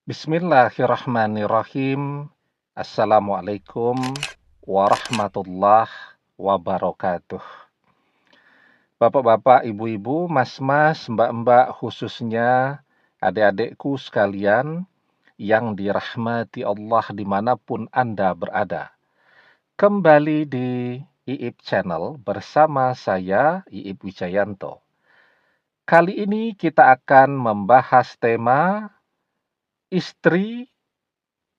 Bismillahirrahmanirrahim. Assalamualaikum warahmatullahi wabarakatuh. Bapak-bapak, ibu-ibu, mas-mas, mbak-mbak, khususnya adik-adikku sekalian yang dirahmati Allah dimanapun Anda berada. Kembali di IIP Channel bersama saya, IIP Wijayanto. Kali ini kita akan membahas tema istri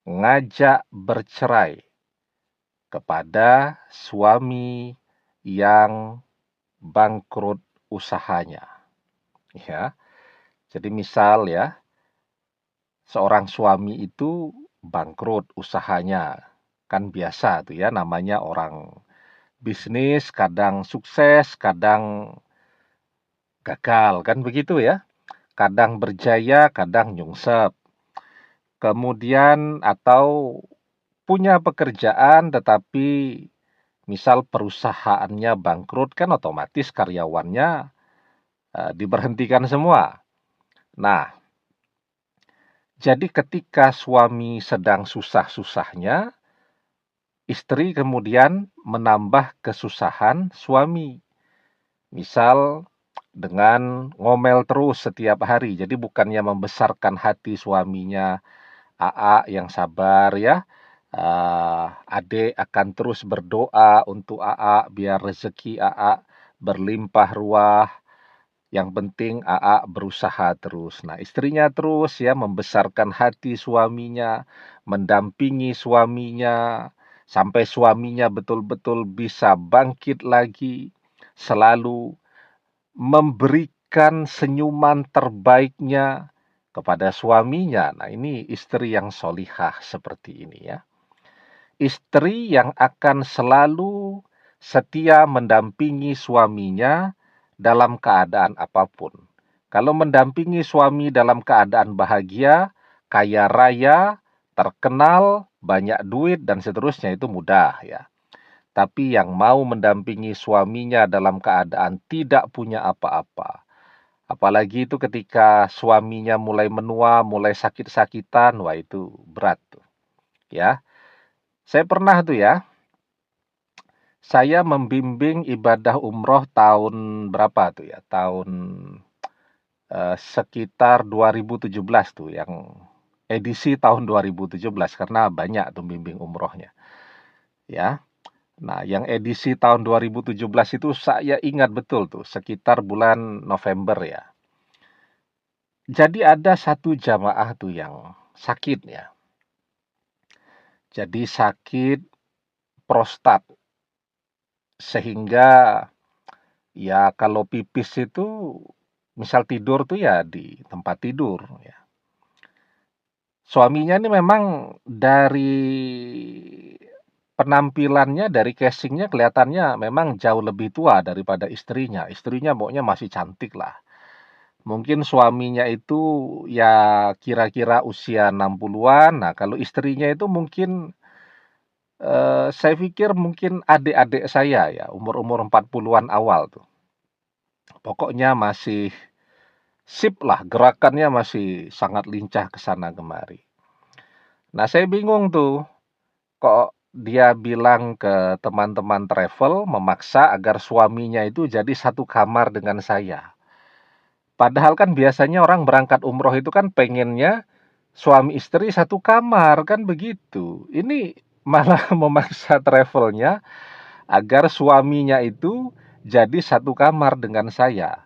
ngajak bercerai kepada suami yang bangkrut usahanya. Ya, jadi misal ya, seorang suami itu bangkrut usahanya. Kan biasa tuh ya, namanya orang bisnis, kadang sukses, kadang gagal, kan begitu ya. Kadang berjaya, kadang nyungsep. Kemudian atau punya pekerjaan tetapi misal perusahaannya bangkrut, kan otomatis karyawannya diberhentikan semua. Nah, jadi ketika suami sedang susah-susahnya, istri kemudian menambah kesusahan suami. Misal dengan ngomel terus setiap hari. Jadi bukannya membesarkan hati suaminya, "Aa yang sabar ya. Adik akan terus berdoa untuk Aa biar rezeki Aa berlimpah ruah. Yang penting Aa berusaha terus." Nah, istrinya terus ya membesarkan hati suaminya, mendampingi suaminya, sampai suaminya betul-betul bisa bangkit lagi, selalu memberikan senyuman terbaiknya kepada suaminya. Nah, ini istri yang solihah seperti ini ya. Istri yang akan selalu setia mendampingi suaminya dalam keadaan apapun. Kalau mendampingi suami dalam keadaan bahagia, kaya raya, terkenal, banyak duit, dan seterusnya itu mudah ya. Tapi yang mau mendampingi suaminya dalam keadaan tidak punya apa-apa, apalagi itu ketika suaminya mulai menua, mulai sakit-sakitan, wah itu berat tuh ya. Saya pernah tuh ya, saya membimbing ibadah umroh tahun berapa tuh ya? Tahun sekitar 2017 tuh, yang edisi tahun 2017, karena banyak tuh bimbing umrohnya. Ya. Nah, yang edisi tahun 2017 itu saya ingat betul tuh, sekitar bulan November ya. Jadi ada satu jamaah tuh yang sakit ya. Jadi sakit prostat, sehingga ya kalau pipis itu misal tidur tuh ya di tempat tidur ya. Suaminya ini memang dari penampilannya, dari casingnya kelihatannya memang jauh lebih tua daripada istrinya. Istrinya pokoknya masih cantik lah. Mungkin suaminya itu ya kira-kira usia 60-an. Nah, kalau istrinya itu mungkin saya pikir mungkin adik-adik saya ya, umur-umur 40-an awal tuh. Pokoknya masih sip lah, gerakannya masih sangat lincah ke sana kemari. Nah, saya bingung tuh, kok dia bilang ke teman-teman travel memaksa agar suaminya itu jadi satu kamar dengan saya. Padahal kan biasanya orang berangkat umroh itu kan pengennya suami istri satu kamar, kan begitu. Ini malah memaksa travelnya agar suaminya itu jadi satu kamar dengan saya.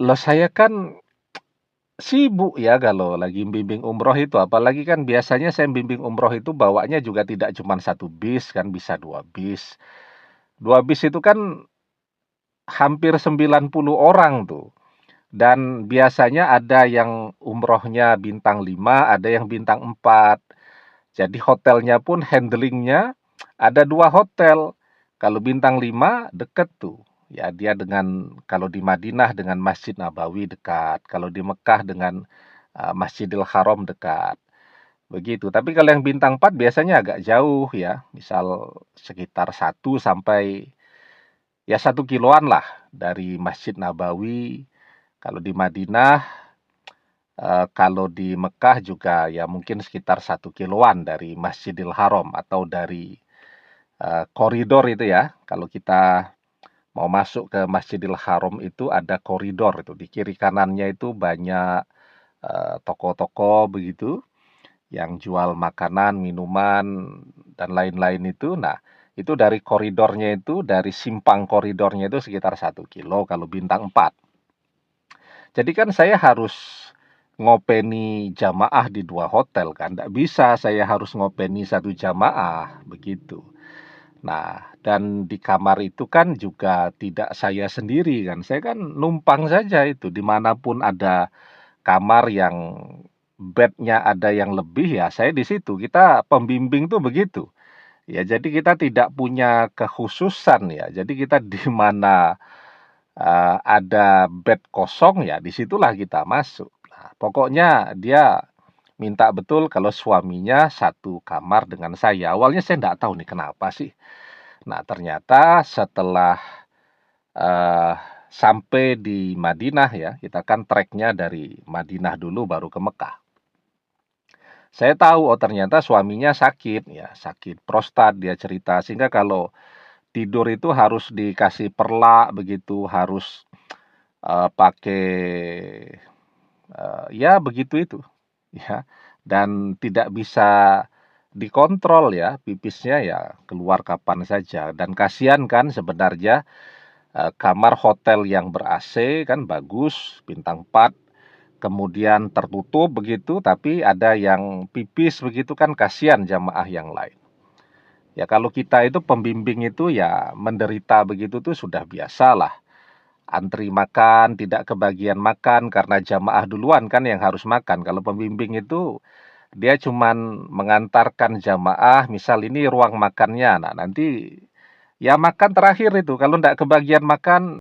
Loh, saya kan sibuk ya kalau lagi bimbing umroh itu, apalagi kan biasanya saya bimbing umroh itu bawanya juga tidak cuma satu bis, kan bisa dua bis. Dua bis itu kan hampir 90 orang tuh. Dan biasanya ada yang umrohnya bintang 5, ada yang bintang 4. Jadi hotelnya pun handlingnya ada 2 hotel. Kalau bintang 5 deket tuh. Ya, dia dengan kalau di Madinah dengan Masjid Nabawi dekat, kalau di Mekah dengan Masjidil Haram dekat. Begitu. Tapi kalau yang bintang 4 biasanya agak jauh ya. Misal sekitar 1 kiloan lah dari Masjid Nabawi. Kalau di Madinah Kalau di Mekah juga ya mungkin sekitar 1 kiloan dari Masjidil Haram atau dari koridor itu ya. Kalau kita mau masuk ke Masjidil Haram itu ada koridor itu, di kiri kanannya itu banyak toko-toko begitu yang jual makanan, minuman, dan lain-lain itu. Nah, itu dari koridornya itu, dari simpang koridornya itu sekitar 1 kilo kalau bintang 4. Jadi kan saya harus ngopeni jamaah di 2 hotel kan, nggak bisa saya harus ngopeni 1 jamaah, begitu. Nah, dan di kamar itu kan juga tidak saya sendiri kan, saya kan numpang saja itu, dimanapun ada kamar yang bednya ada yang lebih ya saya di situ, kita pembimbing tuh begitu. Ya jadi kita tidak punya kekhususan ya, jadi kita di mana ada bed kosong ya disitulah kita masuk. Nah, pokoknya dia minta betul kalau suaminya satu kamar dengan saya. Awalnya saya nggak tahu nih kenapa sih. Nah, ternyata setelah eee, sampai di Madinah ya, kita kan treknya dari Madinah dulu baru ke Mekah. Saya tahu, oh ternyata suaminya sakit ya, sakit prostat dia cerita, sehingga kalau tidur itu harus dikasih perlak begitu, harus, pakai, ya begitu itu, ya. Dan tidak bisa dikontrol ya, pipisnya ya keluar kapan saja, dan kasihan kan sebenarnya, kamar hotel yang ber-AC kan bagus, bintang 4, kemudian tertutup begitu, tapi ada yang pipis begitu kan kasihan jamaah yang lain. Ya kalau kita itu pembimbing itu ya menderita begitu tuh sudah biasalah. Antri makan, tidak kebagian makan karena jamaah duluan kan yang harus makan. Kalau pembimbing itu dia cuman mengantarkan jamaah, misal ini ruang makannya. Nah, nanti ya makan terakhir itu. Kalau tidak kebagian makan